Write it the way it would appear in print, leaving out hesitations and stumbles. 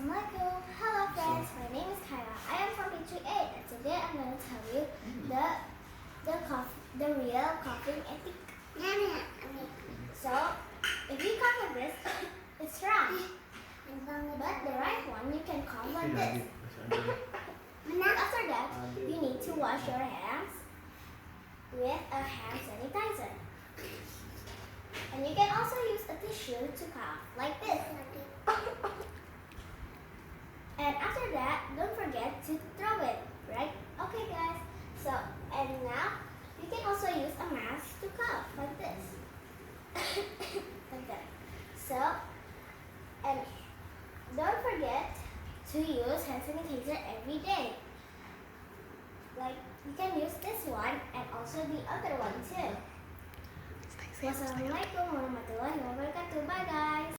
Assalamualaikum. Hello friends, my name is Kyla. I am from P38 and today I'm going to tell you the real coughing technique. So, if you cough like this, it's wrong. But the right one, you can cough like this. After that, you need to wash your hands with a hand sanitizer. And you can also use a tissue to cough like this. And after that, don't forget to throw it, right? Okay guys, so, and now, you can also use a mask to cough, like this. Like that. So, and don't forget to use hand sanitizer every day. Like, you can use this one and also the other one too. Wassalamualaikum warahmatullahi wabarakatuh. Bye guys.